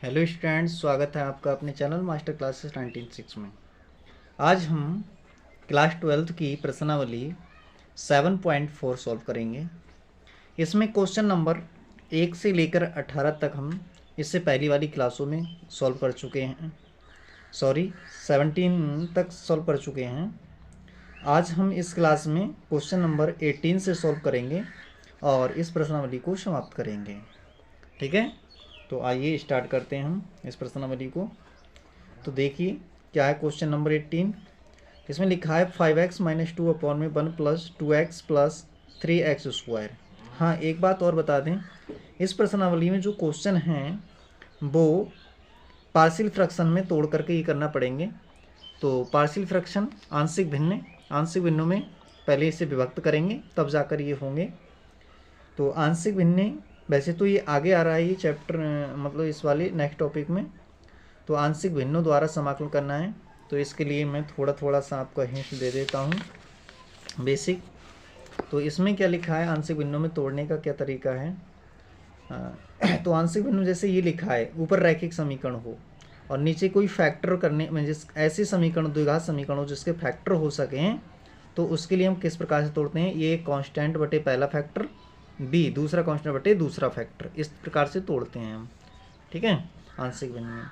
Hello students, स्वागत है आपका अपने चैनल मास्टर क्लासेस 19 में। आज हम क्लास 12th की प्रश्नावली 7.4 सॉल्व करेंगे। इसमें क्वेश्चन नंबर 1 से लेकर 18 तक हम इससे पहली वाली क्लासों में सॉल्व कर चुके हैं। 17 तक सॉल्व कर चुके हैं। आज हम इस क्लास में क्वेश्चन नंबर 18 से सॉल्व करेंगे और इस प्रश्नावली को समाप्त करेंगे। ठीक है, तो आइए स्टार्ट करते हैं हम इस प्रश्नावली को। तो देखिए क्या है क्वेश्चन नंबर 18। इसमें लिखा है 5x - 2 अपॉन में 1 + 2x + 3x²। हाँ, एक बात और बता दें, इस प्रश्नावली में जो क्वेश्चन हैं वो पार्शियल फ्रैक्शन में तोड़ करके ये करना पड़ेंगे। तो पार्शियल फ्रैक्शन आंशिक भिन्नों में पहले इसे विभक्त करेंगे तब जाकर ये होंगे। तो आंशिक भिन्न, वैसे तो ये आगे आ रहा है ये चैप्टर, मतलब इस वाले नेक्स्ट टॉपिक में। तो आंशिक भिन्नों द्वारा समाकलन करना है, तो इसके लिए मैं थोड़ा सा आपको हिंट दे देता हूँ बेसिक। तो इसमें क्या लिखा है, आंशिक भिन्नों में तोड़ने का क्या तरीका है। तो आंशिक भिन्नों जैसे ये लिखा है, ऊपर रैखिक समीकरण हो और नीचे कोई फैक्टर करने में, जिस ऐसे समीकरण द्विघात समीकरण हो जिसके फैक्टर हो सकें, तो उसके लिए हम किस प्रकार से तोड़ते हैं। ये कांस्टेंट बटे पहला फैक्टर, बी दूसरा कांस्टेंट बटे दूसरा फैक्टर, इस प्रकार से तोड़ते हैं हम। ठीक है, आंशिक भिन्न में।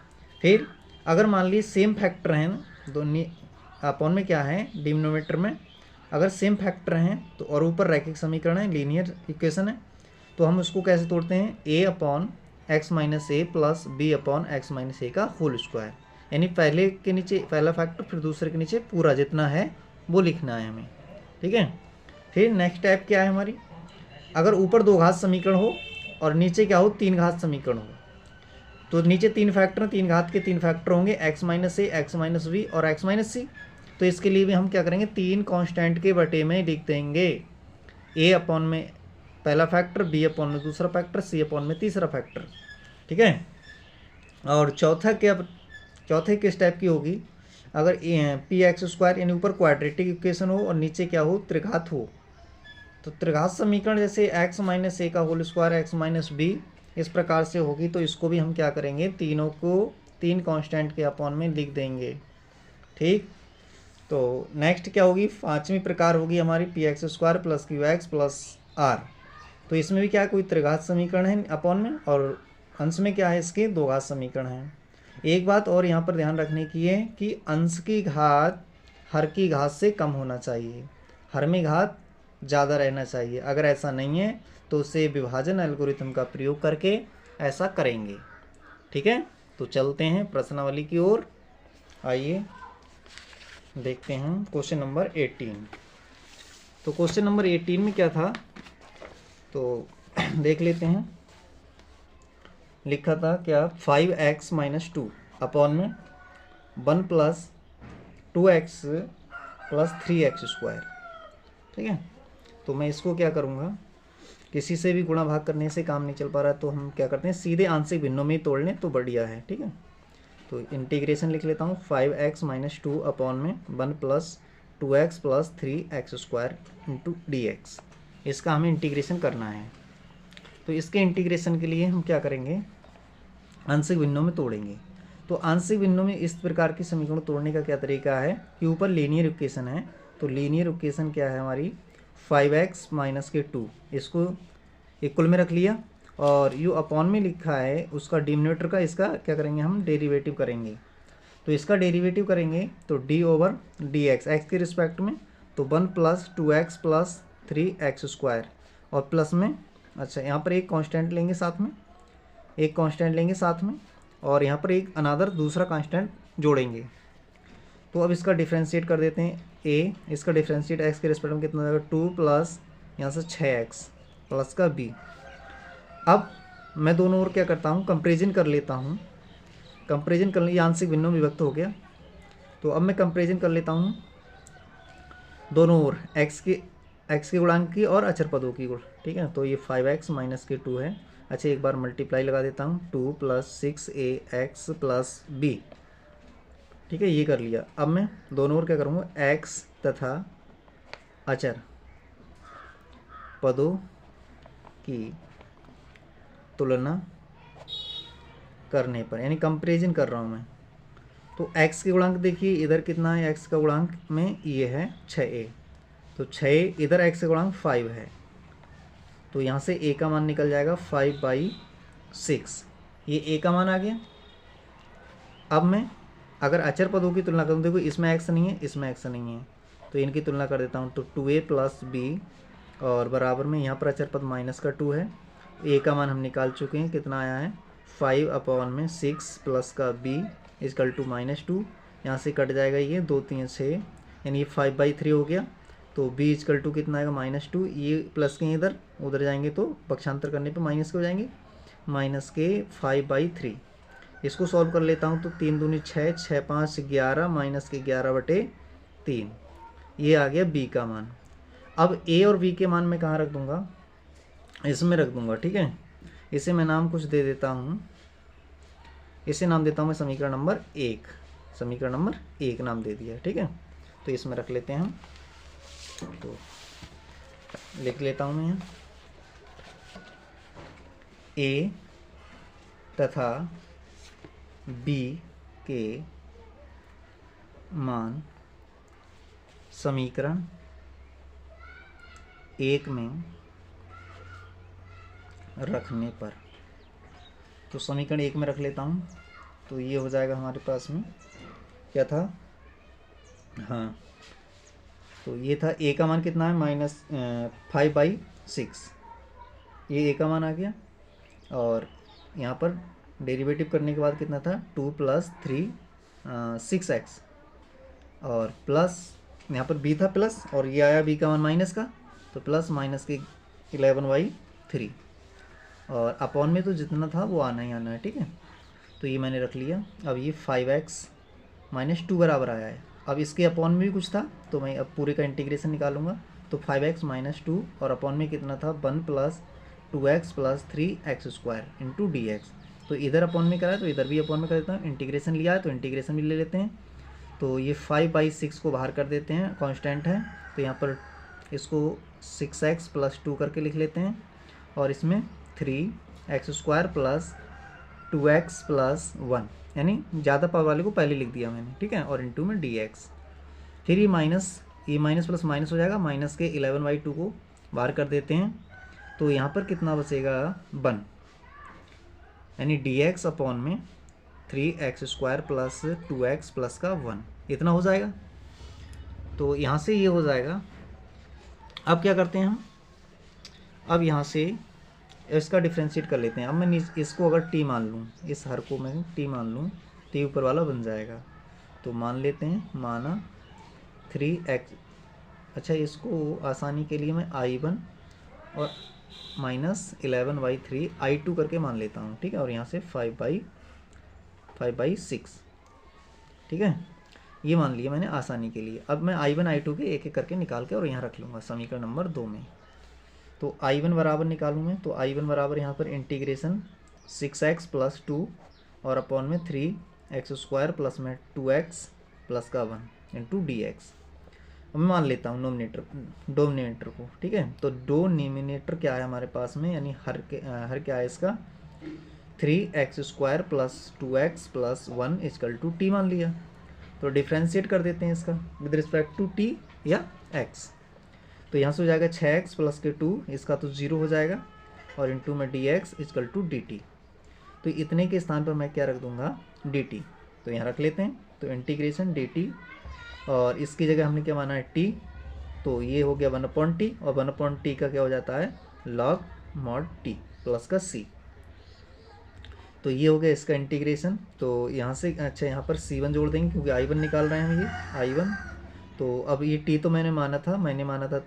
फिर अगर मान लीजिए सेम फैक्टर हैं दोनों, अपॉन में क्या है डिनोमिनेटर में, अगर सेम फैक्टर हैं तो और ऊपर रैखिक समीकरण है, लीनियर इक्वेशन है, तो हम उसको कैसे तोड़ते हैं। a/x - a + b/x - a का होल स्क्वायर, यानी पहले के नीचे पहला फैक्टर फिर दूसरे के नीचे पूरा जितना है वो लिखना है हमें। ठीक है, फिर नेक्स्ट स्टेप क्या है हमारी, अगर ऊपर दो घात समीकरण हो और नीचे क्या हो, तीन घात समीकरण हो, तो नीचे तीन फैक्टर, तीन घात के तीन फैक्टर होंगे, x - a, x - b और x - c। तो इसके लिए भी हम क्या करेंगे, तीन कांस्टेंट के बटे में लिख देंगे। a/में पहला फैक्टर, b/में दूसरा फैक्टर, c/में तीसरा फैक्टर। ठीक है, और चौथे किस टाइप की होगी, अगर px² यानी ऊपर क्वाड्रेटिक इक्वेशन हो और नीचे क्या हो, त्रिघात हो, तो त्रिघात समीकरण जैसे x - a का होल स्क्वायर, x - b इस प्रकार से होगी। तो इसको भी हम क्या करेंगे, तीनों को तीन कांस्टेंट के अपॉन में लिख देंगे। ठीक, तो नेक्स्ट क्या होगी, पांचवी प्रकार होगी हमारी px² + qx + r। तो इसमें भी क्या कोई त्रिघात समीकरण है अपॉन में, और अंश में क्या है इसके दो घात समीकरण है। एक बात और यहाँ पर ध्यान रखने की है कि अंश की घात हर की घात से कम होना चाहिए, हर में घात ज़्यादा रहना चाहिए। अगर ऐसा नहीं है तो उसे विभाजन एल्गोरिथम का प्रयोग करके ऐसा करेंगे। ठीक है, तो चलते हैं प्रश्नावली की ओर। आइए देखते हैं क्वेश्चन नंबर 18। तो क्वेश्चन नंबर 18 में क्या था, तो देख लेते हैं। लिखा था क्या, 5x - 2 अपॉन में 1 + 2x + 3x²। ठीक है, तो मैं इसको क्या करूँगा, किसी से भी गुणा भाग करने से काम नहीं चल पा रहा है, तो हम क्या करते हैं, सीधे आंशिक भिन्नों में ही तोड़ लें तो बढ़िया है। ठीक है, तो इंटीग्रेशन लिख लेता हूँ, 5x - 2 अपॉन में 1 + 2x + 3x² × dx। इसका हमें इंटीग्रेशन करना है। तो इसके इंटीग्रेशन के लिए हम क्या करेंगे, आंशिक भिन्नों में तोड़ेंगे। तो आंशिक भिन्नों में इस प्रकार की समीकरण तोड़ने का क्या तरीका है कि ऊपर लीनियर इक्वेशन है, तो लीनियर इक्वेशन क्या है हमारी, 5x - 2 इसको इक्वल में रख लिया, और यू अपॉन में लिखा है उसका डिनोमिनेटर का, इसका क्या करेंगे हम, डेरिवेटिव करेंगे। तो इसका डेरिवेटिव करेंगे तो d/dx x के रिस्पेक्ट में, तो 1 + 2x + 3x² और प्लस में, अच्छा यहाँ पर एक कांस्टेंट लेंगे साथ में, एक कांस्टेंट लेंगे साथ में, और यहाँ पर एक अनदर दूसरा कांस्टेंट जोड़ेंगे। तो अब इसका डिफ्रेंशिएट कर देते हैं, a इसका डिफ्रेंशिएट x के रिस्पेक्ट में कितना हो जाएगा, 2 + यहाँ से 6x प्लस का b। अब मैं दोनों ओर क्या करता हूँ, कंपेरिजन कर लेता हूँ। कंपेरिजन कर लिया, आंशिक भिन्नों में विभक्त हो गया। तो अब मैं कंपेरिजन कर लेता हूँ दोनों ओर, x के गुणांक की और अचर पदों की गुण। ठीक है, तो ये 5x - 2 है। अच्छा, एक बार मल्टीप्लाई लगा देता हूँ, 2 + 6ax + b। ठीक है, ये कर लिया। अब मैं दोनों ओर क्या करूँगा, x तथा अचर पदों की तुलना करने पर, यानी कंपेरिजन कर रहा हूँ मैं। तो x के गुणांक देखिए इधर कितना है, x का गुणांक में ये है 6a, तो 6 इधर x का गुणांक 5 है, तो यहाँ से a का मान निकल जाएगा 5/6, ये a का मान आ गया। अब मैं अगर अचर पदों की तुलना करूँ, देखो इसमें x नहीं है, इसमें x नहीं है, तो इनकी तुलना कर देता हूँ। तो 2a + b और बराबर में यहाँ पर अचर पद माइनस का 2 है, a का मान हम निकाल चुके हैं, कितना आया है 5/6 प्लस का b = -2, यहाँ से कट जाएगा ये 2 3 6, यानी ये 5/3 हो गया। तो b = कितना आएगा -2, ये प्लस के इधर उधर जाएंगे तो पक्षांतर करने पे माइनस के हो जाएंगे, -5/3। इसको सॉल्व कर लेता हूँ, तो 3 दूनी 6, 6 5 11, -11/3, ये आ गया b का मान। अब a और b के मान मैं कहाँ रख दूंगा, इसमें रख दूंगा, ठीक है। इसे मैं नाम कुछ दे देता हूँ, इसे नाम देता हूँ मैं समीकरण नंबर 1, समीकरण नंबर 1 नाम दे दिया, ठीक है। तो इसमें रख लेते हैं हम, तो लिख लेता हूँ मैं यहाँ a तथा b के मान समीकरण 1 में रखने पर, तो समीकरण 1 में रख लेता हूँ, तो ये हो जाएगा हमारे पास में क्या था, हाँ, तो ये था a का मान कितना है -5/6, ये a का मान आ गया। और यहाँ पर डेरिवेटिव करने के बाद कितना था 2 + 3 6x, और प्लस यहाँ पर b था प्लस, और ये आया b का मान माइनस का, तो प्लस माइनस के 11/3, और अपॉन में तो जितना था वो आना ही आना है, ठीक है। तो ये मैंने रख लिया। अब ये 5x - 2 बराबर आया है। अब इसके अपॉन में भी कुछ था, तो मैं अब पूरे का इंटीग्रेशन निकालूंगा। तो 5x - 2 और अपॉन में कितना था 1 + 2x + 3x² × dx। तो इधर अपॉन में करा है तो इधर भी अपॉन में कर देता हूँ, इंटीग्रेशन लिया है तो इंटीग्रेशन भी ले लेते हैं। तो ये 5/6 को बाहर कर देते हैं, कांस्टेंट है, तो यहाँ पर इसको 6x + 2 करके लिख लेते हैं, और इसमें 3x² + 2x + 1, यानी ज़्यादा पावर वाले को पहले लिख दिया मैंने, ठीक है, और इंटू में dx। फिर ये माइनस प्लस माइनस हो जाएगा, माइनस के 11/2 को बाहर कर देते हैं, तो यहाँ पर कितना बचेगा 1, यानी dx अपॉन में 3x² + 2x प्लस का 1, इतना हो जाएगा। तो यहाँ से ये हो जाएगा। अब क्या करते हैं हम, अब यहाँ से इसका डिफ्रेंशिएट कर लेते हैं। अब मैं इसको अगर t मान लूँ, इस हर को मैं t मान लूँ, तो ये ऊपर वाला बन जाएगा। तो मान लेते हैं, माना 3x, अच्छा इसको आसानी के लिए मैं I1 और -11/3 I2 करके मान लेता हूँ, ठीक है, और यहाँ से 5/6, ठीक है, ये मान लिया मैंने आसानी के लिए। अब मैं I1 I2 के एक एक करके निकाल के और यहाँ रख लूँगा समीकरण नंबर 2 में। तो I1 बराबर निकालूँ मैं, तो I1 बराबर यहाँ पर इंटीग्रेशन 6x + 2 और अपॉन में 3x² प्लस में 2x प्लस का 1 × dx। अब मैं मान लेता हूँ डोमिनेटर को, ठीक है। तो डोमिनेटर क्या है हमारे पास में, यानी हर क्या है इसका 3x² + 2x + 1 = t मान लिया। तो डिफ्रेंशिएट कर देते हैं इसका विद रिस्पेक्ट टू t या x। तो यहाँ से हो जाएगा 6x + के 2, इसका तो 0 हो जाएगा, और इंटू में dx = dt। तो इतने के स्थान पर मैं क्या रख दूंगा dt, तो यहाँ रख लेते हैं। तो इंटीग्रेशन dt, और इसकी जगह हमने क्या माना है t, तो ये हो गया 1/t, और 1/t का क्या हो जाता है log mod t प्लस का c। तो ये हो गया इसका इंटीग्रेशन। तो यहाँ से अच्छा यहाँ पर c1 जोड़ देंगे, क्योंकि I1 निकाल रहे हैं हम, ये I1। तो अब ये t तो मैंने माना था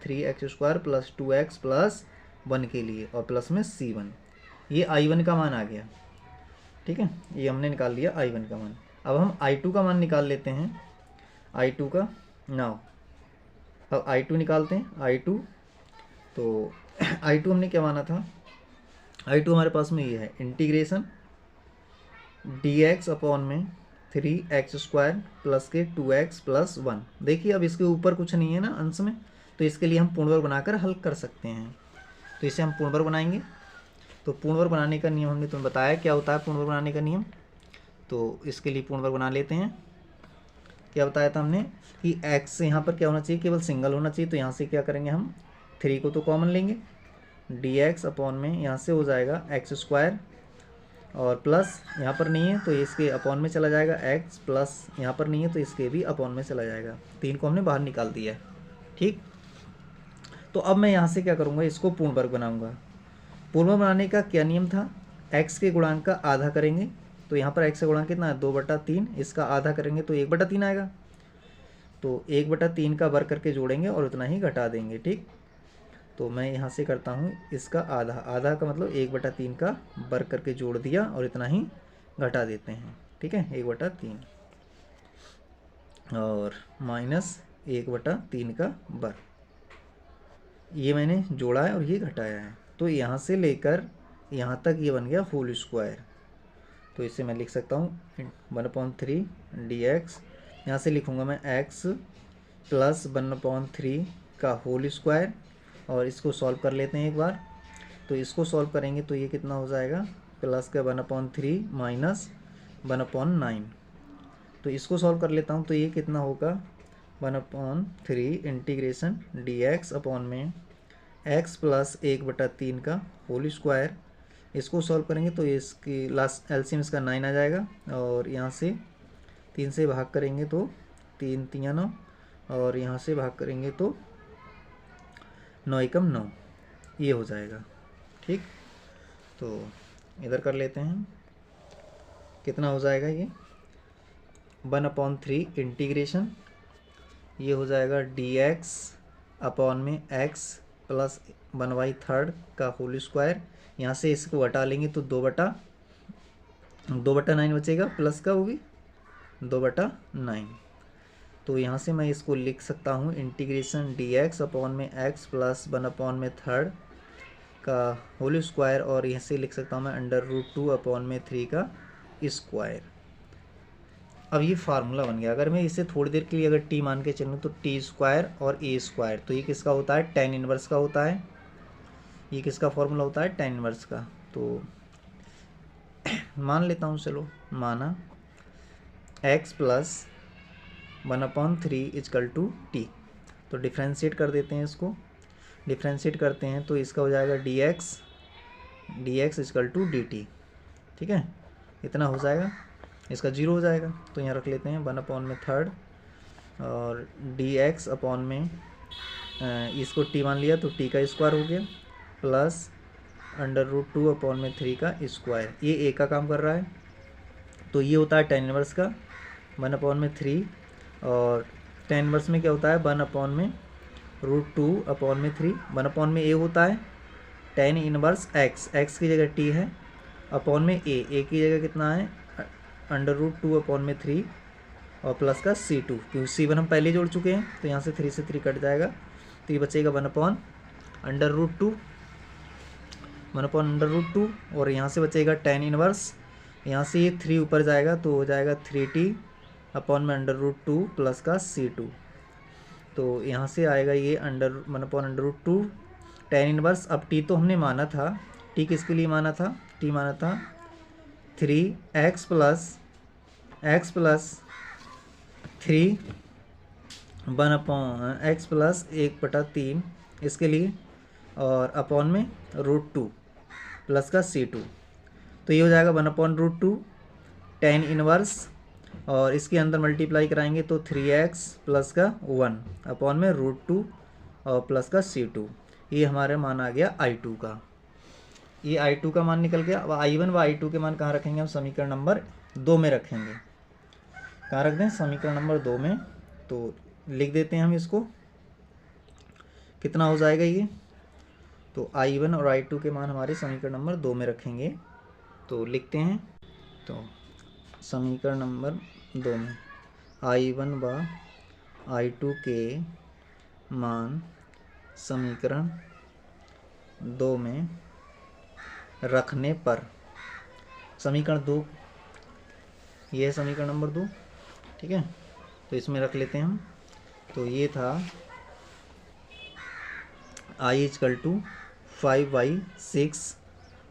3x² + 2x + 1 के लिए, और प्लस में c1, ये I1 का मान आ गया, ठीक है, ये हमने निकाल लिया I1 का मान। अब हम I2 का मान निकाल लेते हैं, I2 का नाउ। अब I2 निकालते हैं, I2, तो I2 हमने क्या माना था, I2 हमारे पास में ये है इंटीग्रेशन dx अपॉन में 3x² प्लस के 2x + 1। देखिए अब इसके ऊपर कुछ नहीं है ना अंश में, तो इसके लिए हम पूर्ण वर्ग बनाकर हल कर सकते हैं। तो इसे हम पूर्ण वर्ग बनाएंगे, तो पूर्ण वर्ग बनाने का नियम हमने तुम्हें बताया क्या होता है पूर्ण वर्ग बनाने का नियम। तो इसके लिए पूर्ण वर्ग बना लेते हैं। क्या बताया था हमने कि x यहाँ पर क्या होना चाहिए, केवल सिंगल होना चाहिए। तो यहाँ से क्या करेंगे हम 3 को तो कॉमन लेंगे, dx अपॉन में यहाँ से हो जाएगा एक्स स्क्वायर, और प्लस यहाँ पर नहीं है तो इसके अपॉन में चला जाएगा x, प्लस यहाँ पर नहीं है तो इसके भी अपॉन में चला जाएगा। 3 को हमने बाहर निकाल दिया है। ठीक, तो अब मैं यहाँ से क्या करूँगा, इसको पूर्ण वर्ग बनाऊँगा। पूर्ण वर्ग बनाने का क्या नियम था, x के गुणांक का आधा करेंगे। तो यहाँ पर x का गुणांक कितना है 2/3, इसका आधा करेंगे तो 1/3 आएगा। तो 1/3 का वर्ग करके जोड़ेंगे और उतना ही घटा देंगे। ठीक, तो मैं यहाँ से करता हूँ इसका आधा, आधा का मतलब 1/3 का वर्ग करके जोड़ दिया और इतना ही घटा देते हैं। ठीक है, 1/3 और माइनस 1/3 का वर्ग, ये मैंने जोड़ा है और ये घटाया है। तो यहाँ से लेकर यहाँ तक ये बन गया होल स्क्वायर। तो इसे मैं लिख सकता हूँ 1/3 dx, यहाँ से लिखूँगा मैं x प्लस 1/3 का होल स्क्वायर, और इसको सॉल्व कर लेते हैं एक बार। तो इसको सॉल्व करेंगे तो ये कितना हो जाएगा, प्लस का 1/3 माइनस 1/9। तो इसको सॉल्व कर लेता हूँ तो ये कितना होगा 1/3 इंटीग्रेशन dx अपॉन में x प्लस 1/3 का होल स्क्वायर। इसको सॉल्व करेंगे तो इसकी लास्ट एलसीएम इसका 9 आ जाएगा, और यहाँ से 3 से भाग करेंगे तो 3 3 9, और यहाँ से भाग करेंगे तो 9 एकम 9, ये हो जाएगा। ठीक, तो इधर कर लेते हैं, कितना हो जाएगा ये 1/3 इंटीग्रेशन, ये हो जाएगा dx अपॉन में x प्लस 1/3 का होल स्क्वायर। यहाँ से इसको हटा लेंगे तो 2/9 बचेगा, प्लस का वो भी 2/9। तो यहाँ से मैं इसको लिख सकता हूँ इंटीग्रेशन dx अपॉन में x प्लस 1/3 का होल स्क्वायर, और यहाँ से लिख सकता हूँ मैं √2 अपॉन में 3 का स्क्वायर। अब ये फार्मूला बन गया। अगर मैं इसे थोड़ी देर के लिए अगर t मान के चलूँ तो t स्क्वायर और a स्क्वायर, तो ये किसका होता है, tan इनवर्स का होता है। ये किसका फॉर्मूला होता है, tan इनवर्स का। तो मान लेता हूँ, चलो माना x plus 1/3 is equal to T. तो डिफ्रेंशिएट कर देते हैं, इसको डिफ्रेंशिएट करते हैं तो इसका हो जाएगा dx इजकल टू dt। ठीक है, इतना हो जाएगा, इसका 0 हो जाएगा। तो यहाँ रख लेते हैं 1/3 और dx अपॉन में इसको t मान लिया तो t का स्क्वायर हो गया, प्लस √2 अपॉन में 3 का स्क्वायर। ये a का काम कर रहा है, तो ये होता है tan इनवर्स का 1/3, और tan इनवर्स में क्या होता है 1 में √2 अपॉन में 3, 1 में a होता है tan इनवर्स x की जगह t है, अपॉन में a की जगह कितना है √2 अपॉन में 3 और प्लस का c2, क्योंकि c1 हम पहले जोड़ चुके हैं। तो यहाँ से 3 से 3 कट जाएगा, तो ये बचेगा 1/√2 और यहाँ से बचेगा tan इनवर्स। यहाँ से ये 3 ऊपर जाएगा तो हो जाएगा 3t अपॉन में √2 प्लस का c2। तो यहाँ से आएगा ये 1/√2 tan इनवर्स। अब t तो हमने माना था, t किसके लिए माना था, t माना था 3x प्लस 3 x प्लस 1/3 इसके लिए, और अपॉन में √2 प्लस का c2। तो ये हो जाएगा 1/√2 tan इनवर्स, और इसके अंदर मल्टीप्लाई कराएंगे तो 3x प्लस का 1 अपॉन में √2 और प्लस का c2। ये हमारा मान आ गया I2 का। ये I2 का मान निकल गया। अब I1 व I2 के मान कहाँ रखेंगे हम, समीकरण नंबर 2 में रखेंगे। कहाँ रख दें, समीकरण नंबर 2 में। तो लिख देते हैं हम इसको, कितना हो जाएगा ये, तो I1 और I2 के मान हमारे समीकरण नंबर 2 में रखेंगे। तो लिखते हैं, तो समीकरण नंबर 2 में I1 व I2 के मान समीकरण 2 में रखने पर, समीकरण 2 ये है समीकरण नंबर 2। ठीक है, तो इसमें रख लेते हैं हम। तो ये था I = 5/6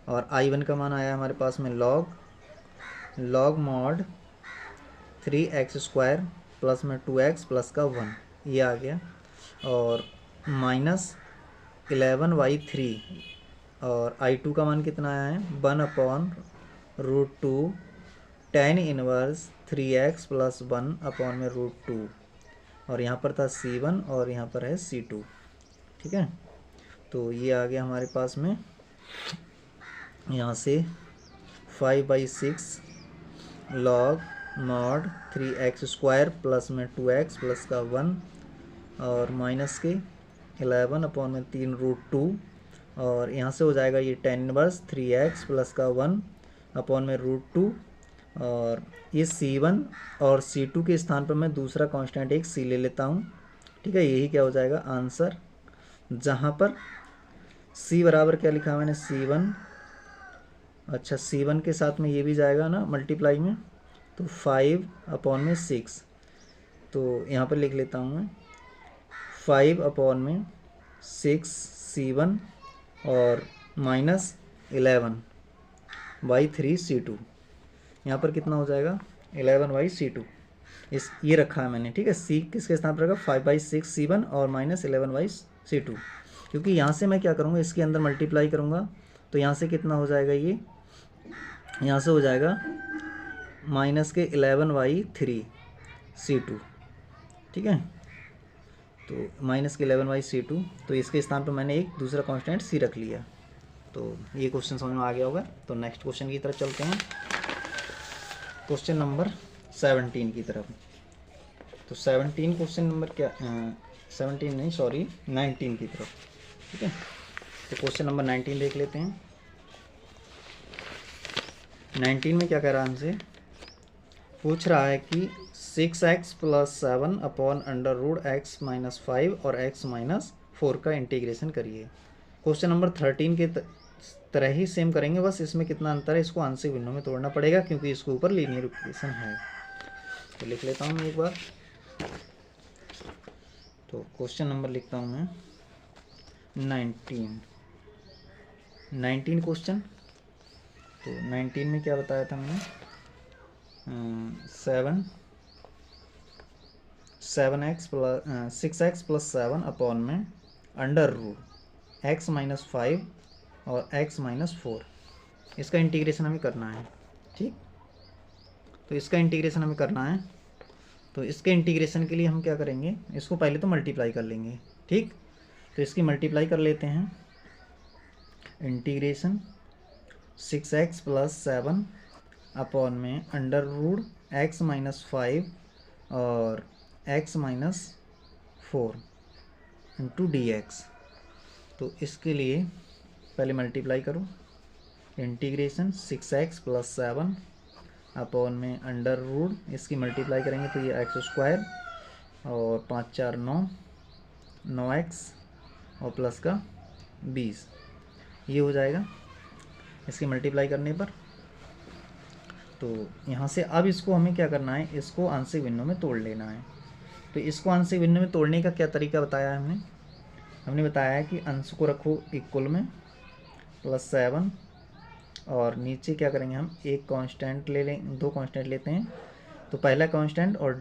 और I1 का मान आया हमारे पास में log mod 3x² प्लस में 2x प्लस का 1, ये आ गया। और -11/3 और I2 का मान कितना आया है 1/√2 tan इनवर्स 3x प्लस 1/√2। और यहाँ पर था C1 और यहाँ पर है C2। ठीक है, तो ये आ गया हमारे पास में यहाँ से 5/6 log mod 3x² प्लस में 2x प्लस का 1 और माइनस के 11/3√2। और यहाँ से हो जाएगा ये tan इनवर्स 3x प्लस का 1/√2। और ये C1 और C2 के स्थान पर मैं दूसरा कांस्टेंट एक C ले लेता हूँ। ठीक है, यही क्या हो जाएगा आंसर, जहाँ पर C बराबर क्या लिखा है मैंने C1। अच्छा, C1 के साथ में ये भी जाएगा ना मल्टीप्लाई में, तो 5/6। तो यहाँ पर लिख लेता हूँ मैं 5/6 C1 और -11/3 C2। यहाँ पर कितना हो जाएगा 11/C2, इस ये रखा है मैंने। ठीक है, C किसके स्थान पर रहेगा 5/6 C1 और -11/C2। क्योंकि यहाँ से मैं क्या करूँगा, इसके अंदर मल्टीप्लाई करूँगा, तो यहाँ से कितना हो जाएगा, ये यहाँ से हो जाएगा -11/3 C2। ठीक है, तो -11/C2, तो इसके स्थान पर मैंने एक दूसरा कांस्टेंट C रख लिया। तो ये क्वेश्चन समझ में आ गया होगा। तो नेक्स्ट क्वेश्चन की तरफ चलते हैं, क्वेश्चन नंबर 17 की तरफ। तो 17 क्वेश्चन नंबर क्या 17 नहीं, सॉरी 19 की तरफ। ठीक है, तो क्वेश्चन नंबर 19 देख लेते हैं। 19 में क्या कह रहा है हमसे, पूछ रहा है कि 6x + 7/√x - 5 और x - 4 का इंटीग्रेशन करिए। क्वेश्चन नंबर 13 के तरह ही सेम करेंगे, बस इसमें कितना अंतर है, इसको आंशिक भिन्नों में तोड़ना पड़ेगा क्योंकि इसके ऊपर लीनियर इक्वेशन है। तो लिख लेता हूँ मैं एक बार। तो क्वेश्चन नंबर लिखता हूँ मैं 19 क्वेश्चन। तो 19 में क्या बताया था मैंने, 6x + 7/√x - 5 और x - 4, इसका इंटीग्रेशन हमें करना है। ठीक, तो इसका इंटीग्रेशन हमें करना है। तो इसके इंटीग्रेशन के लिए हम क्या करेंगे, इसको पहले तो मल्टीप्लाई कर लेंगे। ठीक, तो इसकी मल्टीप्लाई कर लेते हैं। इंटीग्रेशन 6x + 7/√x - 5 और x - 4 इंटू dx। तो इसके लिए पहले मल्टीप्लाई करो। इंटीग्रेशन 6x + 7/√, इसकी मल्टीप्लाई करेंगे तो ये x² और 5 × 4 = 9x और प्लस का 20, ये हो जाएगा इसकी मल्टीप्लाई करने पर। तो यहाँ से अब इसको हमें क्या करना है, इसको आंशिक भिन्नों में तोड़ लेना है। तो इसको आंशिक भिन्नों में तोड़ने का क्या तरीका बताया है हमने बताया है कि अंश को रखो इक्वल में +7 और नीचे क्या करेंगे, हम एक कांस्टेंट ले लें, दो कांस्टेंट लेते हैं। तो पहला कांस्टेंट और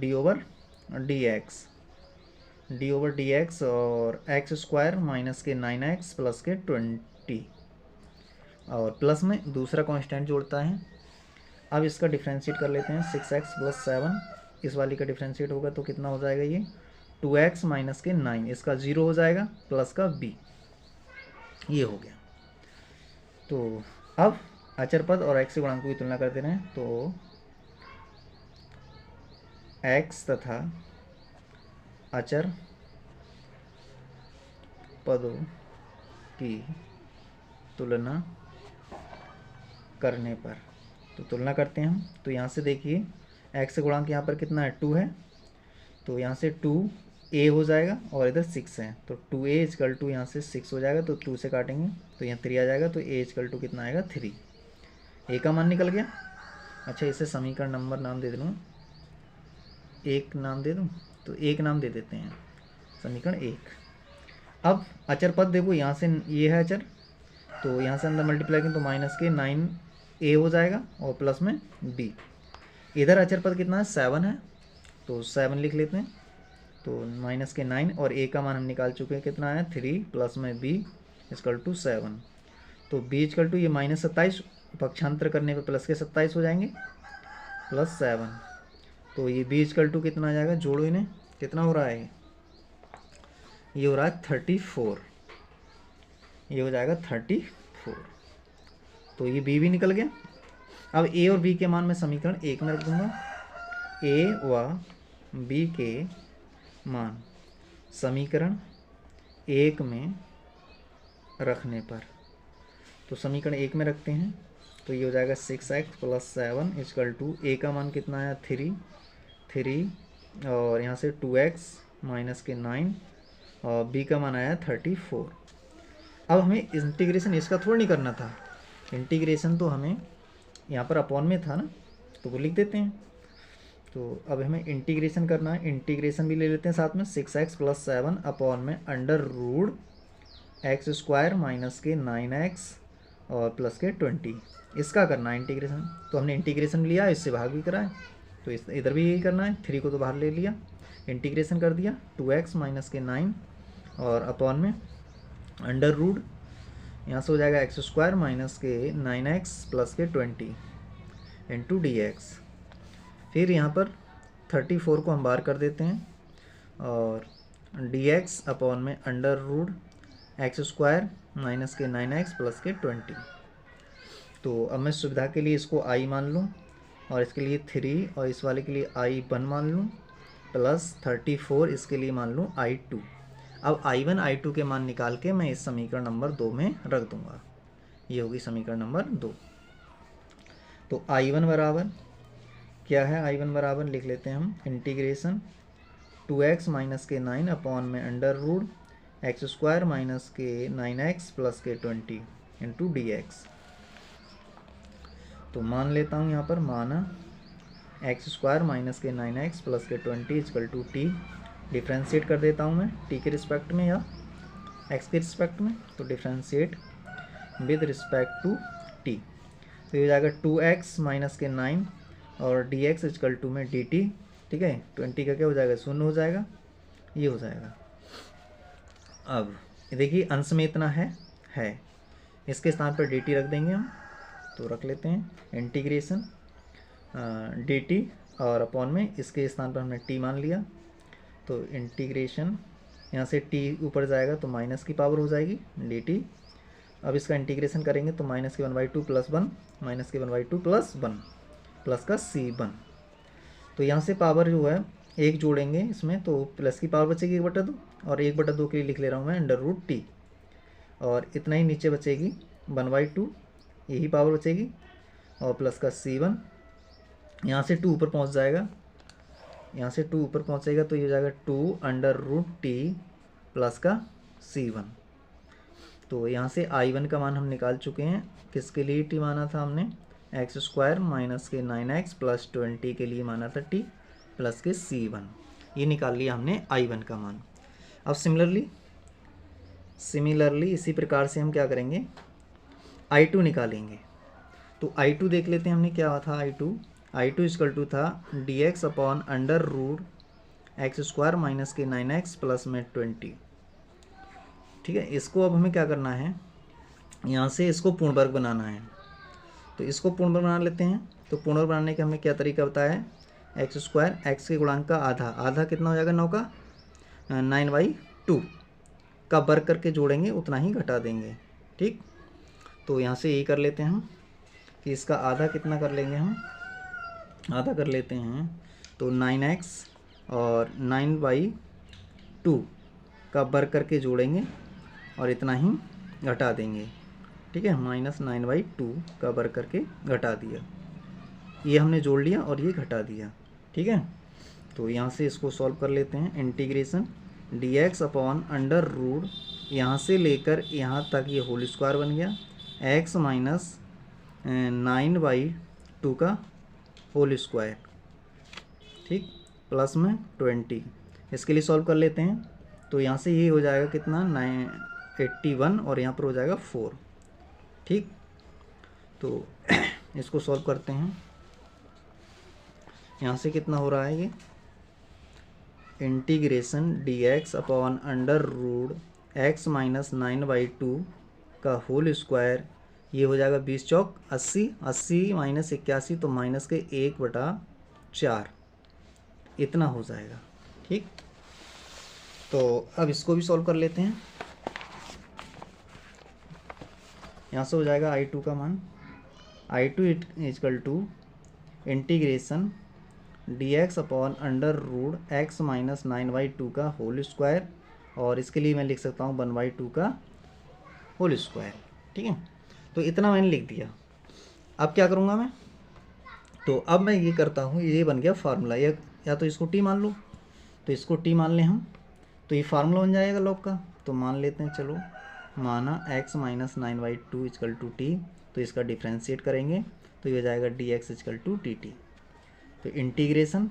d/dx और x² माइनस के 9x प्लस के 20 और प्लस में दूसरा कांस्टेंट जोड़ता है। अब इसका डिफ्रेंशिएट कर लेते हैं। 6x + 7 इस वाली का डिफ्रेंशिएट होगा तो कितना हो जाएगा, ये 2x माइनस के 9, इसका 0 हो जाएगा प्लस का b, ये हो गया। तो अब अचर पद और x के गुणांकों की तुलना करते रहें। तो x तथा अचर पदों की तुलना करने पर, तो तुलना करते हैं हम। तो यहाँ से देखिए x गुणांक यहाँ पर कितना है 2 है, तो यहाँ से 2a हो जाएगा और इधर 6 है, तो 2a = यहाँ से 6 हो जाएगा। तो 2 से काटेंगे तो यहाँ 3 आ जाएगा, तो a = कितना आएगा 3, a का मान निकल गया। अच्छा, इसे समीकरण नंबर नाम दे दूँ, एक नाम दे दूँ, तो एक नाम दे देते हैं, समीकरण 1। अब अचर पद देखो, यहाँ से ये है अचर, तो यहाँ से अंदर मल्टीप्लाई करें तो माइनस के 9a हो जाएगा और प्लस में b। इधर अचर पद कितना है 7 है, तो 7 लिख लेते हैं। तो माइनस के 9 और a का मान हम निकाल चुके हैं, कितना है 3 प्लस में b इक्वल टू 7। तो b इक्वल टू ये -27 पक्षांतर करने पे प्लस के 27 हो जाएंगे प्लस 7। तो ये b इक्वल टू कितना आ जाएगा, जोड़ो इन्हें, कितना हो रहा है, ये हो रहा है 34, ये हो जाएगा 34। तो ये b भी निकल गया। अब a और b के मान मैं समीकरण 1 में रख दूंगा। a व b के मान समीकरण 1 में रखने पर, तो समीकरण 1 में रखते हैं तो ये हो जाएगा 6x plus 7 equal to a का मान कितना है 3 और यहाँ से 2x माइनस के 9 और b का मान आया 34। अब हमें इंटीग्रेशन इसका थोड़ा नहीं करना था, इंटीग्रेशन तो हमें यहाँ पर अपॉन में था ना, तो वो लिख देते हैं। तो अब हमें इंटीग्रेशन करना है, इंटीग्रेशन भी ले लेते हैं साथ में, 6x प्लस 7 अपॉन में under root x square minus के 9x और प्लस के 20, इसका करना है इंटीग्रेशन। तो हमने इंटीग्रेशन लिया, इससे भाग भी करा है, तो इधर भी यही करना है, 3 को तो बाहर ले लिया, इंटीग्रेशन कर दिया 2x माइनस के 9 और अपॉन में अंडर रूट, यहाँ से हो जाएगा एक्स स्क्वायर माइनस के 9x प्लस के 20 इंटू dx। फिर यहाँ पर 34 को हम बाहर कर देते हैं और dx अपॉन में under root x square minus के 9x प्लस के 20। तो अब मैं सुविधा के लिए इसको i मान लूँ और इसके लिए 3 और इस वाले के लिए i1 मान लूँ प्लस 34 इसके लिए मान लूँ i2। अब i1 i2 के मान निकाल के मैं इस समीकरण नंबर 2 में रख दूंगा, ये होगी समीकरण नंबर 2। तो i1 बराबर क्या है, i1 बराबर लिख लेते हैं हम इंटीग्रेशन 2x माइनस के 9 अपॉन में under root x square minus के 9x प्लस के 20 इंटू dx। तो मान लेता हूँ यहाँ पर, माना एक्स स्क्वायर माइनस के 9x प्लस के 20 इक्वल टू टी, डिफ्रेंशिएट कर देता हूँ मैं t के रिस्पेक्ट में या x के रिस्पेक्ट में, तो differentiate with respect to t। तो ये हो जाएगा 2x माइनस के 9 और dx इक्वल टू में dt, ठीक है, 20 का क्या हो जाएगा 0 हो जाएगा, ये हो जाएगा। अब देखिए अंश में इतना है, इसके स्थान पर dt रख देंगे हम, तो रख लेते हैं इंटीग्रेशन dt और अपॉन में इसके स्थान पर हमने t मान लिया, तो इंटीग्रेशन यहाँ से t ऊपर जाएगा तो माइनस की पावर हो जाएगी dt। अब इसका इंटीग्रेशन करेंगे तो minus k 1/2 plus 1 minus k 1/2 plus 1 plus का c1। तो यहाँ से पावर जो है एक जोड़ेंगे इसमें तो प्लस की पावर बचेगी 1/2 और 1/2 के लिए लिख ले रहा हूँ मैं अंडर रूट टी, और इतना ही नीचे बचेगी 1/2, यही पावर बचेगी और प्लस का c1। यहाँ से 2 ऊपर पहुँच जाएगा, यहाँ से 2 ऊपर पहुँचेगा तो ये हो जाएगा 2 अंडर रूट टी प्लस का c1। तो यहाँ से i1 का मान हम निकाल चुके हैं, किसके लिए t माना था हमने, एक्स स्क्वायर माइनस के 9x प्लस 20 के लिए माना था t प्लस के c1, ये निकाल लिया हमने i1 का मान। अब सिमिलरली इसी प्रकार से हम क्या करेंगे, i2 निकालेंगे। तो i2 देख लेते हैं हमने क्या था, i2 इक्वल टू था dx upon under root x square minus के 9x प्लस में 20, ठीक है। इसको अब हमें क्या करना है, यहाँ से इसको पूर्ण वर्ग बनाना है, तो इसको पूर्ण वर्ग बना लेते हैं। तो पूर्ण वर्ग बनाने का हमने क्या तरीका बताया है, एक्स स्क्वायर एक्स के गुणांक का आधा कितना हो जाएगा 9 का 9/2 का वर्ग करके जोड़ेंगे, उतना ही घटा देंगे, ठीक। तो यहाँ से यही कर लेते हैं हम कि इसका आधा कितना कर लेंगे, हम आधा कर लेते हैं तो 9x और 9/2 का वर्ग करके जोड़ेंगे और इतना ही घटा देंगे, ठीक है, -9/2 का वर्ग करके घटा दिया, ये हमने जोड़ लिया और ये घटा दिया, ठीक है। तो यहाँ से इसको सॉल्व कर लेते हैं, integration dx upon under root यहाँ से लेकर यहाँ तक ये होल स्क्वायर बन गया, x माइनस 9/2 का होल स्क्वायर, ठीक, प्लस में 20। इसके लिए सॉल्व कर लेते हैं, तो यहाँ से ये हो जाएगा कितना 81 और यहाँ पर हो जाएगा 4, ठीक, तो इसको सॉल्व करते हैं। यहाँ से कितना हो रहा है ये, integration D x upon under root x minus 9/2 का होल स्क्वायर, ये हो जाएगा 20 चौक 80, 80 माइनस 81 तो माइनस के 1/4 इतना हो जाएगा। ठीक, तो अब इसको भी सॉल्व कर लेते हैं। यहाँ से हो जाएगा I2 का मान, I2 is equal to integration D x upon under root x minus 9/2 का होल स्क्वायर, और इसके लिए मैं लिख सकता हूँ 1/2 का होल स्क्वायर। ठीक है, तो इतना मैंने लिख दिया। अब क्या करूँगा मैं, तो अब मैं ये करता हूँ, ये बन गया फार्मूला, या तो इसको टी मान लो, तो इसको टी मान लें हम, तो ये फार्मूला बन जाएगा लॉग का। तो मान लेते हैं, चलो माना x minus 9/2 is equal to T, तो इसका डिफ्रेंशिएट करेंगे तो ये हो जाएगा d x is equal to t t. तो integration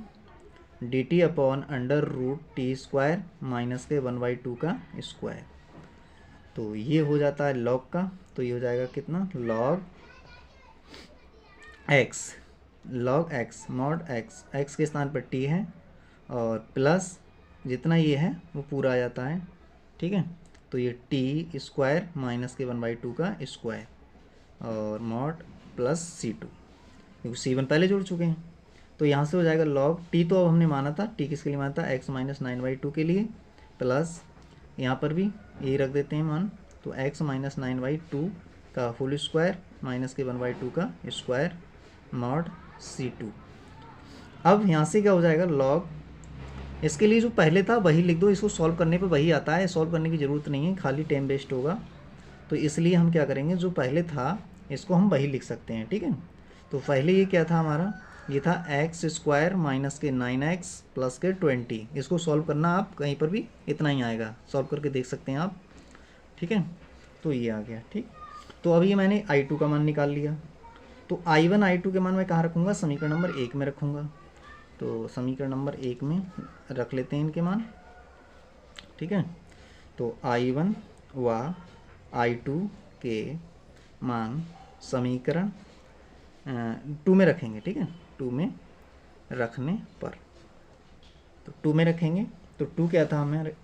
d t upon under root t square minus k 1/2 का स्क्वायर, तो ये हो जाता है लॉग का। तो ये हो जाएगा कितना, लॉग एक्स मॉड एक्स के स्थान पर टी है, और प्लस जितना ये है वो पूरा आ जाता है। ठीक है, तो ये टी स्क्वायर माइनस के 1/2 का स्क्वायर, और मॉड प्लस C2, क्योंकि C1 पहले जोड़ चुके हैं। तो यहाँ से हो जाएगा लॉग टी, तो अब हमने माना था, टी किसके लिए माना था, x माइनस 9/2 के लिए, प्लस यहाँ पर भी यही रख देते हैं मान, तो x माइनस 9/2 का होल स्क्वायर माइनस के 1/2 का स्क्वायर मॉड C2। अब यहाँ से क्या हो जाएगा, लॉग इसके लिए जो पहले था वही लिख दो, इसको सॉल्व करने पे वही आता है, सॉल्व करने की ज़रूरत नहीं है, खाली टाइम वेस्ट होगा। तो इसलिए हम क्या करेंगे, जो पहले था इसको हम वही लिख सकते हैं। ठीक है, तो पहले ये क्या था हमारा, ये था एक्स स्क्वायर माइनस के 9x प्लस के 20, इसको सॉल्व करना आप कहीं पर भी इतना ही आएगा, सॉल्व करके देख सकते हैं आप। ठीक है, तो ये आ गया। ठीक, तो अभी मैंने I2 का मान निकाल लिया, तो I1 I2 के मान मैं कहाँ रखूँगा, समीकरण नंबर 1 में रखूँगा। तो समीकरण नंबर 1 में रख लेते हैं इनके मान। ठीक है, तो I1 व I2 के मान समीकरण 2 में रखेंगे। ठीक है, 2 में रखने पर, तो 2 में रखेंगे, तो 2 क्या था हमारे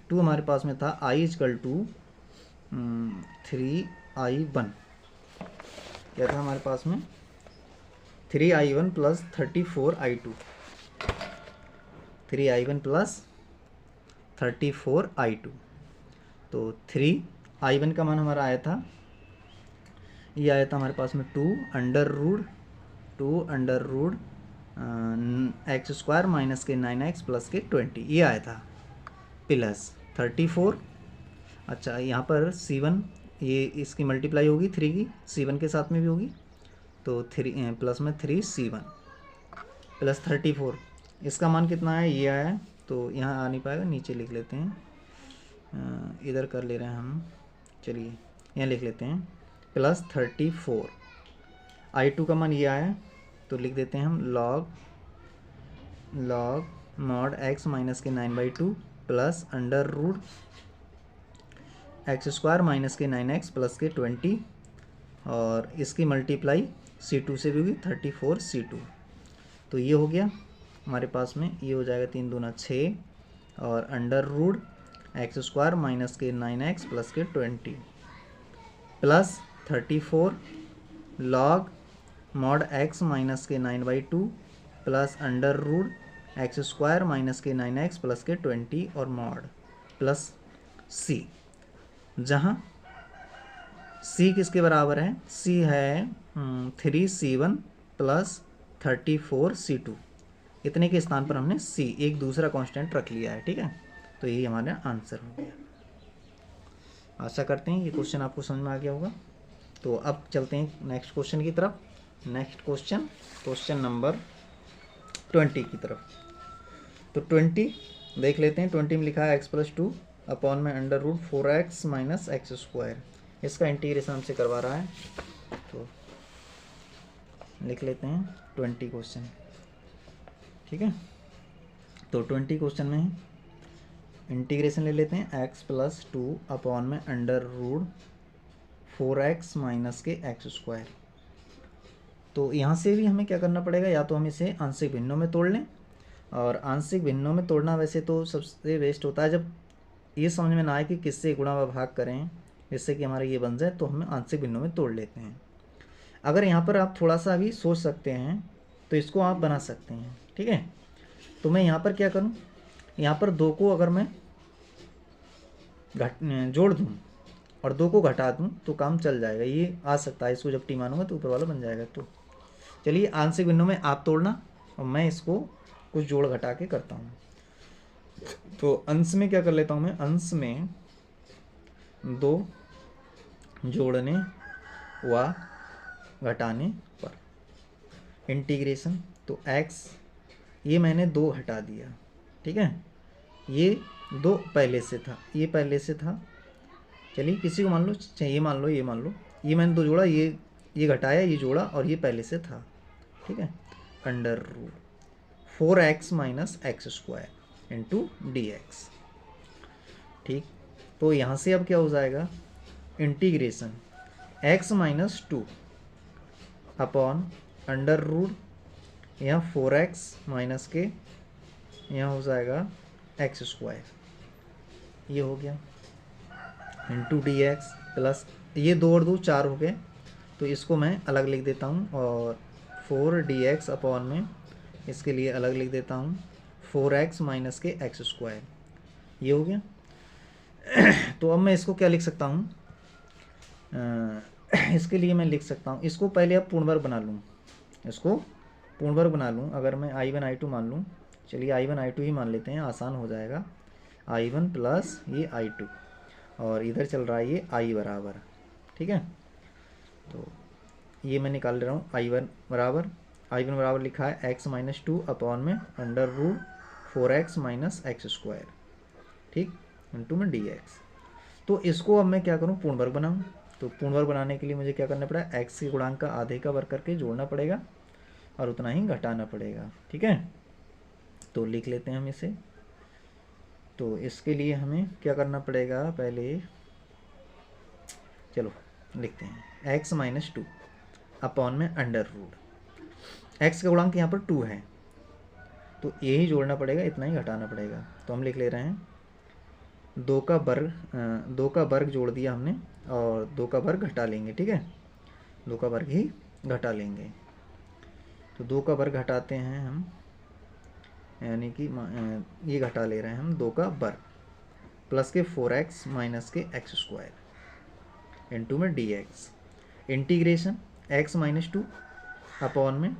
2 हमारे पास में था I इजकल टू 3I1, क्या था हमारे पास में 3I1 plus 34I2, 3I1 plus 34I2। तो 3I1 का मान हमारा आया था, ये आया था हमारे पास में 2 under root x square minus के 9x प्लस के 20, ये आया था, प्लस 34। अच्छा, यहाँ पर C1 ये इसकी मल्टीप्लाई होगी 3 की, C1 के साथ में भी होगी, तो 3 प्लस में 3C1 प्लस 34, इसका मान कितना है, ये आया, तो यहाँ आ नहीं पाएगा, नीचे लिख लेते हैं, इधर कर ले रहे हैं हम, चलिए यहाँ लिख लेते हैं, प्लस 34। I2 का मान ये आया, तो लिख देते हैं हम लॉग मॉड x माइनस के 9/2 plus under root x square minus के 9x प्लस के 20, और इसकी मल्टीप्लाई C2 से भी होगी 34C2। तो ये हो गया हमारे पास में, ये हो जाएगा 3 दूना 6, और under root x square minus के 9x प्लस के 20 plus 34 log mod x minus के 9/2 plus under root x square minus के 9x प्लस के 20 और मॉड प्लस c, जहाँ c किसके बराबर है, c है 3C1 प्लस 34C2, इतने के स्थान पर हमने c एक दूसरा कांस्टेंट रख लिया है। ठीक है, तो यही हमारा आंसर हो गया। आशा करते हैं ये क्वेश्चन आपको समझ में आ गया होगा। तो अब चलते हैं नेक्स्ट क्वेश्चन की तरफ। नेक्स्ट क्वेश्चन नंबर 20 की तरफ। तो 20 देख लेते हैं। 20 में लिखा है x+2 अपॉन में under root 4x minus x square, इसका इंटीग्रेशन हमसे करवा रहा है, तो लिख लेते हैं 20 क्वेश्चन। ठीक है, तो 20 क्वेश्चन में इंटीग्रेशन ले लेते हैं x+2 अपॉन में अंडर रूट 4x माइनस के एक्स स्क्वायर। तो यहाँ से भी हमें क्या करना पड़ेगा, या तो हम इसे आंशिक भिन्नों में तोड़ लें, और आंशिक भिन्नों में तोड़ना वैसे तो सबसे बेस्ट होता है जब ये समझ में ना आए कि किससे गुणा व भाग करें जिससे कि हमारा ये बन जाए, तो हम आंशिक भिन्नों में तोड़ लेते हैं। अगर यहाँ पर आप थोड़ा सा भी सोच सकते हैं तो इसको आप बना सकते हैं, ठीक है। तो मैं यहाँ पर क्या करूँ, यहाँ पर 2 को अगर मैं जोड़ दूँ और 2 को घटा दूँ तो काम चल जाएगा, ये आ सकता है। इसको जब टी मानूंगा तो ऊपर वाला बन जाएगा। तो चलिए आंशिक भिन्नों में आप तोड़ना और मैं इसको कुछ जोड़ घटा के करता हूँ। तो अंश में क्या कर लेता हूँ मैं, अंश में 2 जोड़ने व घटाने पर इंटीग्रेशन। तो x ये मैंने 2 हटा दिया, ठीक है। ये 2 पहले से था, ये पहले से था। चलिए किसी को मान लो, ये मान लो, ये मान लो, ये मैंने 2 जोड़ा, ये घटाया, ये जोड़ा, और ये पहले से था, ठीक है। Under root 4x minus x square into d x, ठीक। तो यहाँ से अब क्या हो जाएगा, integration x minus 2 upon under root यहाँ 4x माइनस के यहाँ हो जाएगा एक्स स्क्वायर, ये हो गया, इंटू डी एक्स प्लस ये 2 और 2 4 हो गए। तो इसको मैं अलग लिख देता हूँ, और 4dx अपॉन में इसके लिए अलग लिख देता हूँ 4x माइनस के एक्स स्क्वायर, ये हो गया। तो अब मैं इसको क्या लिख सकता हूँ, इसके लिए मैं लिख सकता हूँ, इसको पहले अब पूर्ण वर्ग बना लूँ, इसको पूर्ण वर्ग बना लूँ। अगर मैं I1 I2 मान लूँ, चलिए I1 I2 ही मान लेते हैं, आसान हो जाएगा। I1 प्लस ये I2 और इधर चल रहा है ये I बराबर, ठीक है। तो ये मैं निकाल ले रहा हूँ, I1 बराबर लिखा है x माइनस 2 अपॉन में under root 4x minus x square, ठीक, इंटू में dx। तो इसको अब मैं क्या करूँ, पूर्ण वर्ग बनाऊँ। तो पूर्ण वर्ग बनाने के लिए मुझे क्या करना पड़ा, x के गुणांक का आधे का वर्ग करके जोड़ना पड़ेगा और उतना ही घटाना पड़ेगा, ठीक है। तो लिख लेते हैं हम इसे। तो इसके लिए हमें क्या करना पड़ेगा, पहले चलो लिखते हैं x माइनस 2 अपॉन में अंडर रूट, x का गुणांक यहाँ पर 2 है तो यही जोड़ना पड़ेगा, इतना ही घटाना पड़ेगा। तो हम लिख ले रहे हैं 2 का वर्ग जोड़ दिया हमने और 2 का वर्ग घटा लेंगे, ठीक है, 2 का वर्ग ही घटा लेंगे। तो 2 का वर्ग घटाते हैं हम, यानी कि ये घटा ले रहे हैं हम 2 का वर्ग प्लस के 4x माइनस के एक्स स्क्वायर इंटू में dx, integration x minus 2 upon में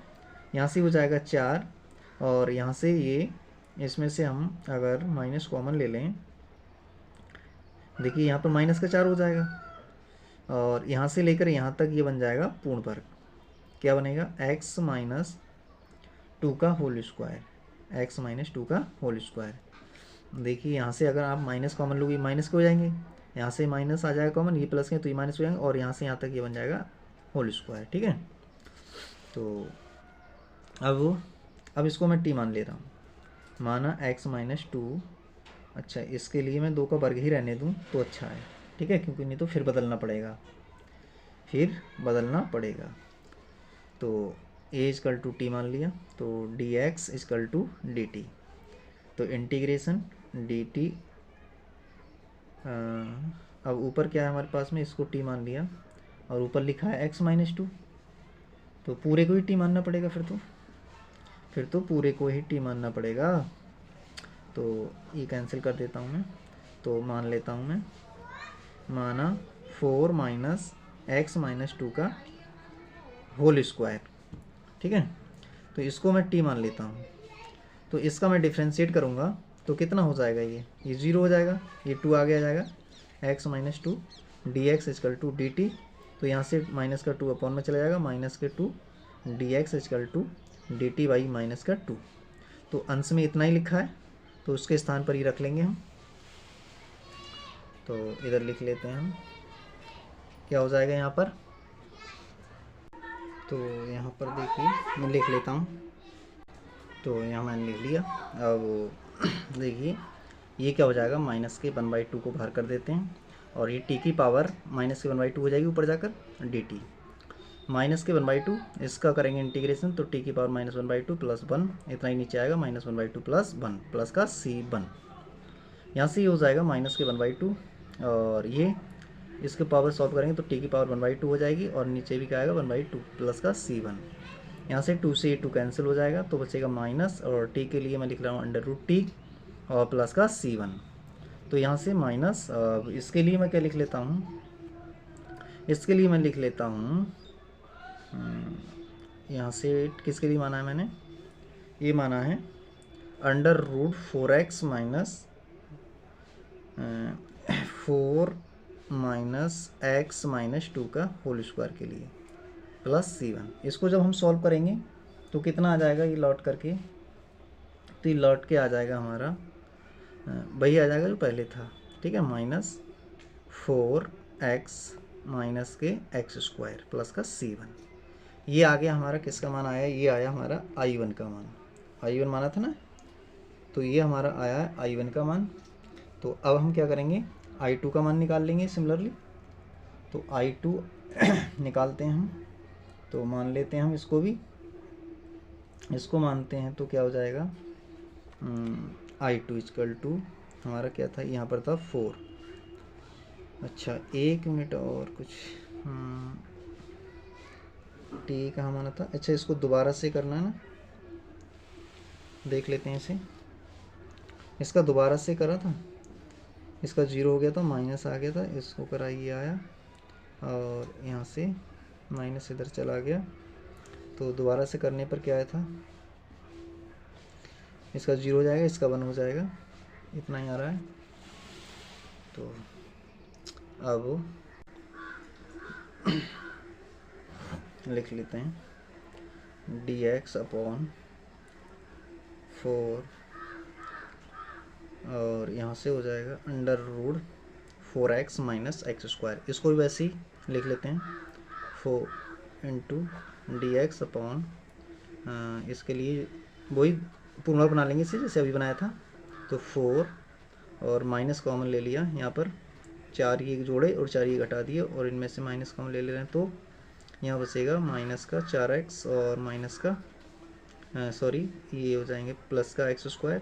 यहाँ से हो जाएगा 4 और यहाँ से ये, इसमें से हम अगर माइनस कॉमन ले लें, देखिए यहाँ पर माइनस का 4 हो जाएगा और यहाँ से लेकर यहाँ तक ये बन जाएगा पूर्ण वर्ग। क्या बनेगा, x माइनस 2 का होल स्क्वायर, x माइनस 2 का होल स्क्वायर। देखिए यहाँ से अगर आप माइनस कॉमन लोगे, माइनस के हो जाएंगे, यहाँ से माइनस आ जाएगा कॉमन, ये प्लस के तो ये माइनस हो जाएंगे और यहाँ से यहाँ तक ये बन जाएगा होल स्क्वायर, ठीक है। तो अब इसको मैं t मान ले रहा हूँ, माना x माइनस 2। अच्छा, इसके लिए मैं 2 का वर्ग ही रहने दूँ तो अच्छा है, ठीक है, क्योंकि नहीं तो फिर बदलना पड़ेगा। तो a इजकल टू टी मान लिया, तो dx इजकल टू dt। तो इंटीग्रेशन dt, अब ऊपर क्या है हमारे पास में, इसको t मान लिया और ऊपर लिखा है x माइनस 2, तो पूरे को ही t मानना पड़ेगा, फिर तो पूरे को ही t मानना पड़ेगा। तो ये कैंसिल कर देता हूँ मैं, तो मान लेता हूँ मैं, माना 4 माइनस एक्स माइनस 2 का होल स्क्वायर, ठीक है। तो इसको मैं t मान लेता हूँ, तो इसका मैं डिफ्रेंशिएट करूँगा तो कितना हो जाएगा, ये 0 हो जाएगा, ये 2 आगे आ जाएगा, x minus 2 d x is equal to d t. तो यहाँ से माइनस का 2 अपॉन में चला जाएगा, माइनस के 2 d x is equal to d t by minus का 2। तो अंश में इतना ही लिखा है तो उसके स्थान पर ही रख लेंगे हम। तो इधर लिख लेते हैं हम, क्या हो जाएगा यहाँ पर, तो यहाँ पर देखिए मैं लिख लेता हूँ, तो यहाँ मैंने लिख लिया। अब देखिए ये क्या हो जाएगा, माइनस के 1/2 को बाहर कर देते हैं और ये टी की पावर माइनस के 1/2 हो जाएगी ऊपर जाकर डी टी, माइनस के 1/2 इसका करेंगे इंटीग्रेशन तो टी की पावर -1/2 प्लस 1 इतना ही नीचे आएगा -1/2 प्लस 1 प्लस का C1। यहाँ से ये हो जाएगा माइनस के 1/2 और ये इसके पावर सॉल्व करेंगे तो टी की पावर 1/2 हो जाएगी और नीचे भी क्या आएगा 1/2 प्लस का C1। यहाँ से 2 से 2 कैंसिल हो जाएगा तो बचेगा माइनस और टी के लिए मैं लिख रहा हूँ √t और प्लस का C1। तो यहाँ से माइनस, इसके लिए मैं क्या लिख लेता हूँ, इसके लिए मैं लिख लेता हूँ, यहाँ से किसके लिए माना है मैंने, ये माना है √4x माइनस 4 x - 2 का होल स्क्वायर के लिए प्लस C1। इसको जब हम सॉल्व करेंगे तो कितना आ जाएगा ये लौट करके, तो ये लौट के आ जाएगा हमारा वही आ जाएगा जो पहले था, ठीक है, -4x माइनस के x² प्लस का C1। ये आ गया हमारा किसका मान आया, ये आया हमारा I1 का मान, I1 माना था ना, तो ये हमारा आया है I1 का मान। तो अब हम क्या करेंगे, I2 का मान निकाल लेंगे सिमिलरली। तो I2 निकालते हैं हम, तो मान लेते हैं हम इसको भी, इसको मानते हैं तो क्या हो जाएगा I2 = हमारा क्या था यहाँ पर था 4। अच्छा 1 मिनट और कुछ, टी कहाँ माना था, अच्छा इसको दोबारा से करना है ना, देख लेते हैं इसे, इसका दोबारा से करा था, इसका 0 हो गया था, माइनस आ गया था, इसको करा ये आया और यहाँ से माइनस इधर चला गया, तो दोबारा से करने पर क्या आया था, इसका 0 हो जाएगा, इसका 1 हो जाएगा, इतना ही आ रहा है। तो अब लिख लेते हैं dx/4 और यहाँ से हो जाएगा √4x माइनस x²। इसको भी वैसे ही लिख लेते हैं 4 × dx/, इसके लिए वही पूर्ण बना लेंगे इसे जैसे अभी बनाया था। तो 4 और माइनस कॉमन ले लिया, यहाँ पर 4 ये जोड़े और 4 ये घटा दिए और इनमें से माइनस कॉमन ले ले रहे हैं, तो यहाँ बचेगा माइनस का 4x और माइनस का सॉरी ये हो जाएंगे प्लस का x²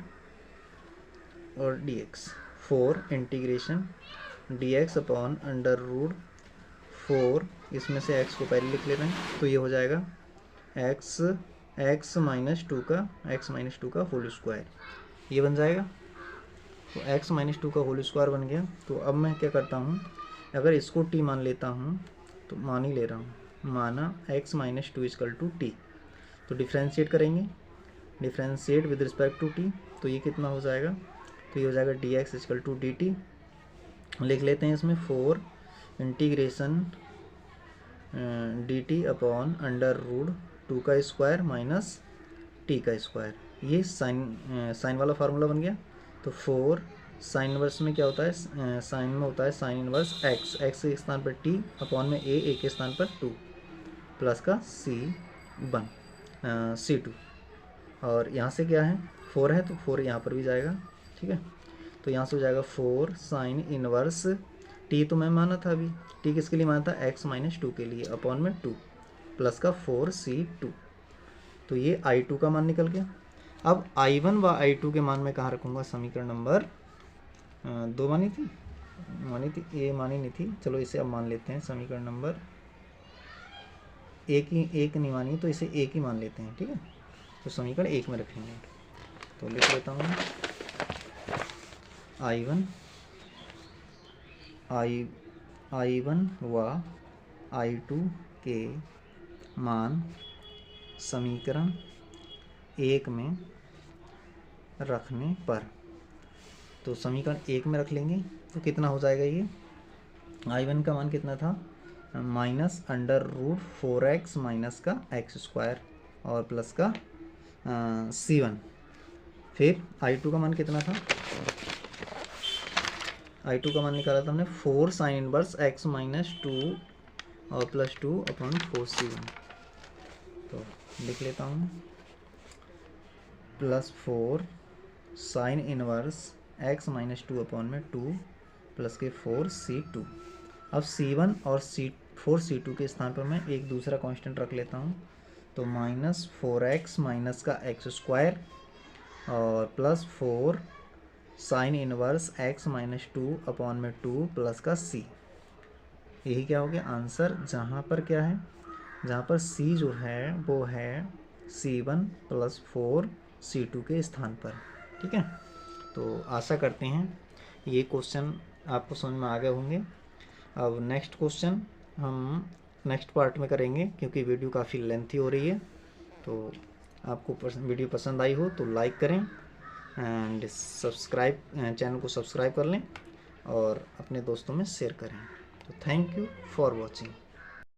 और dx। 4 इंटीग्रेशन dx/, √4 इसमें से x को पहले लिख ले रहे हैं, तो ये हो जाएगा x - 2 का होल स्क्वायर, ये बन जाएगा। तो x - 2 का होल स्क्वायर बन गया। तो अब मैं क्या करता हूँ, अगर इसको t मान लेता हूँ तो मान ही ले रहा हूँ, माना x - 2 = t, तो डिफ्रेंशिएट करेंगे, differentiate with respect to t, तो ये कितना हो जाएगा, तो ये हो जाएगा dx = dt। लिख लेते हैं इसमें 4 इंटीग्रेशन dt/, √2 का स्क्वायर माइनस t का स्क्वायर, ये साइन वाला फार्मूला बन गया। तो 4 साइन इनवर्स में क्या होता है, साइन में होता है साइन इनवर्स x के स्थान पर t अपॉन में a के स्थान पर 2 प्लस का C2। और यहाँ से क्या है 4 है तो 4 यहाँ पर भी जाएगा, ठीक है। तो यहाँ से हो जाएगा 4 साइन इनवर्स t, तो मैं माना था अभी, t किसके लिए माना था, x - 2 के लिए, अपॉन में 2 प्लस का 4C2। तो ये I2 का मान निकल गया। अब I1 व I2 के मान में कहाँ रखूँगा, समीकरण नंबर 2 मानी थी, ये मानी नहीं थी, चलो इसे अब मान लेते हैं समीकरण नंबर 1 नहीं मानी, तो इसे 1 ही मान लेते हैं, ठीक है। तो समीकरण 1 में रखेंगे, तो लिख लेता हूँ I1 व I2 के मान समीकरण 1 में रखने पर, तो समीकरण 1 में रख लेंगे तो कितना हो जाएगा, ये I1 का मान कितना था, -√4x माइनस का x² और प्लस का C1। फिर I2 का मान कितना था, I2 का मान निकाला था हमने 4 साइन इनवर्स x - 2 और प्लस 2/4C1। तो लिख लेता हूँ +4 साइन इनवर्स x - 2 अपॉन में 2 प्लस के 4c2। अब c1 और 4c2 के स्थान पर मैं एक दूसरा कांस्टेंट रख लेता हूँ, तो -4x माइनस का x² और plus 4 sine inverse x minus 2 upon में 2 प्लस का c। यही क्या हो गया आंसर, जहाँ पर क्या है, जहाँ पर c जो है वो है c1 प्लस 4c2 के स्थान पर। ठीक है, तो आशा करते हैं ये क्वेश्चन आपको समझ में आ गए होंगे। अब नेक्स्ट क्वेश्चन हम नेक्स्ट पार्ट में करेंगे, क्योंकि वीडियो काफ़ी लेंथी हो रही है। तो आपको वीडियो पसंद आई हो तो लाइक करें एंड सब्सक्राइब, चैनल को सब्सक्राइब कर लें और अपने दोस्तों में शेयर करें। तो थैंक यू फॉर वॉचिंग।